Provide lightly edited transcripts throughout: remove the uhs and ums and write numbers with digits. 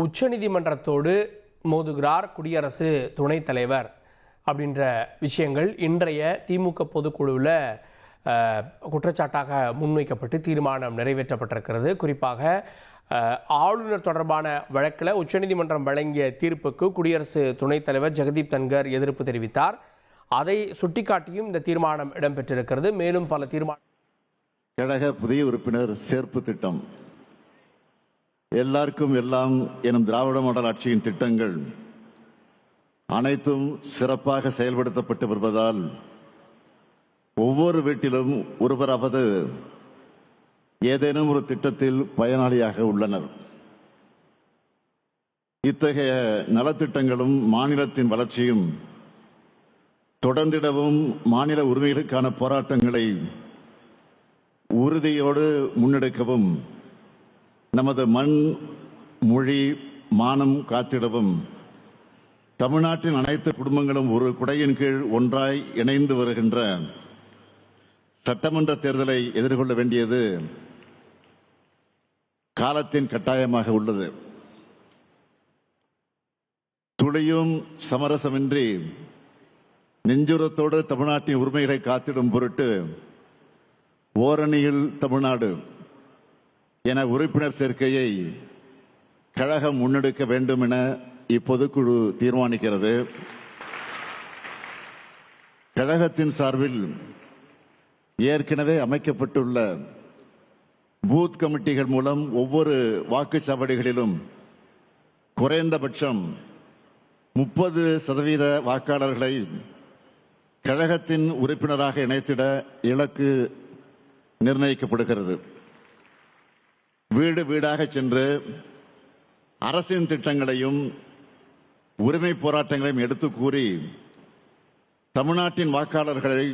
உச்சநீதிமன்றத்தோடு மோதுகிறார் குடியரசு துணைத் தலைவர் அப்படின்ற விஷயங்கள் இன்றைய திமுக பொதுக்குழுவில் குற்றச்சாட்டாக முன்வைக்கப்பட்டு தீர்மானம் நிறைவேற்றப்பட்டிருக்கிறது. குறிப்பாக ஆளுநர் தொடர்பான வழக்கில் உச்சநீதிமன்றம் வழங்கிய தீர்ப்புக்கு குடியரசு துணைத் தலைவர் ஜெகதீப் தன்கர் எதிர்ப்பு தெரிவித்தார். அதை சுட்டிக்காட்டியும் இந்த தீர்மானம் இடம்பெற்றிருக்கிறது. மேலும் பல தீர்மானம் கழக புதிய உறுப்பினர் சேர்ப்பு திட்டம், எல்லாருக்கும் எல்லாம் எனும் திராவிட மாடல் ஆட்சியின் திட்டங்கள் அனைத்தும் சிறப்பாக செயல்படுத்தப்பட்டு வருவதால் ஒவ்வொரு வீட்டிலும் ஒருவராவது ஏதேனும் ஒரு திட்டத்தில் பயனாளியாக உள்ளனர். இத்தகைய நலத்திட்டங்களும் மாநிலத்தின் வளர்ச்சியும் தொடர்ந்திடவும் மாநில உரிமைகளுக்கான போராட்டங்களை உறுதியோடு முன்னெடுக்கவும் நமது மண், மொழி, மானம் காத்திடவும் தமிழ்நாட்டின் அனைத்து குடும்பங்களும் ஒரு குடையின் கீழ் ஒன்றாய் இணைந்து வருகின்ற சட்டமன்ற தேர்தலை எதிர்கொள்ள வேண்டியது காலத்தின் கட்டாயமாக உள்ளது. துளியும் சமரசமின்றி நெஞ்சுரத்தோடு தமிழ்நாட்டின் உரிமைகளை காத்திடும் பொருட்டு ஓரணியில் தமிழ்நாடு என உறுப்பினர் சேர்க்கையை கழகம் முன்னெடுக்க வேண்டும் என இப்பொதுக்குழு தீர்மானிக்கிறது. கழகத்தின் சார்பில் ஏற்கனவே அமைக்கப்பட்டுள்ள பூத் கமிட்டிகள் மூலம் ஒவ்வொரு வாக்குச்சாவடிகளிலும் குறைந்தபட்சம் 30% வாக்காளர்களை கழகத்தின் உறுப்பினராக இணைத்திட இலக்கு நிர்ணயிக்கப்படுகிறது. வீடு வீடாக சென்று அரசின் திட்டங்களையும் உரிமை போராட்டங்களையும் எடுத்து கூறி தமிழ்நாட்டின் வாக்காளர்களை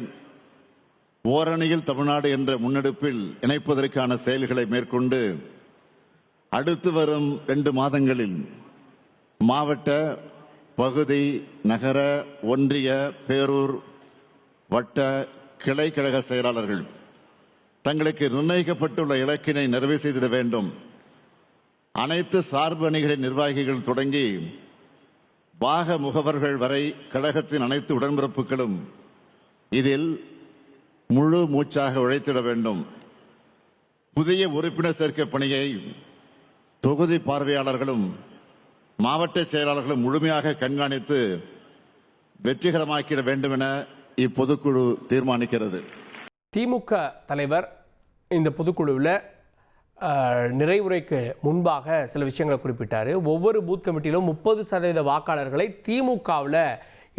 ஓரணியில் தமிழ்நாடு என்ற முன்னெடுப்பில் இணைப்பதற்கான செயல்களை மேற்கொண்டு அடுத்து வரும் 2 மாதங்களில் மாவட்ட, பகுதி, நகர, ஒன்றிய, பேரூர், வட்ட, கிளை கழக செயலாளர்கள் தங்களுக்கு நிர்ணயிக்கப்பட்டுள்ள இலக்கினை நிறைவு செய்திட வேண்டும். அனைத்து சார்பு அணிகளின் நிர்வாகிகள் தொடங்கி பாக முகவர்கள் வரை கழகத்தின் அனைத்து உடன்பிறப்புகளும் இதில் முழு மூச்சாக உழைத்திட வேண்டும். புதிய உறுப்பினர் சேர்க்கை பணியை தொகுதி பார்வையாளர்களும் மாவட்ட செயலாளர்களும் முழுமையாக கண்காணித்து வெற்றிகரமாக்கிட வேண்டும் என இப்பொதுக்குழு தீர்மானிக்கிறது. திமுக தலைவர் இந்த பொதுக்குழுவில் நிறைவுரைக்கு முன்பாக சில விஷயங்களை குறிப்பிட்டார். ஒவ்வொரு பூத் கமிட்டியிலும் 30% வாக்காளர்களை திமுகவில்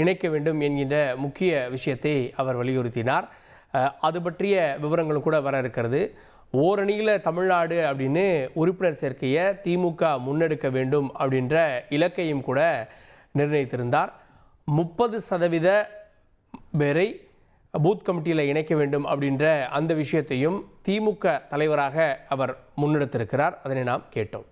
இணைக்க வேண்டும் என்கின்ற முக்கிய விஷயத்தை அவர் வலியுறுத்தினார். அது பற்றிய விவரங்களும் கூட வர இருக்கிறது. ஓரணியில் தமிழ்நாடு அப்படின்னு உறுப்பினர் சேர்க்கையை திமுக முன்னெடுக்க வேண்டும் அப்படின்ற இலக்கையும் கூட நிர்ணயித்திருந்தார். 30% பேரை பூத் கமிட்டியில் இணைக்க வேண்டும் அப்படின்ற அந்த விஷயத்தையும் திமுக தலைவராக அவர் முன்னெடுத்திருக்கிறார். அதனை நாம் கேட்டோம்.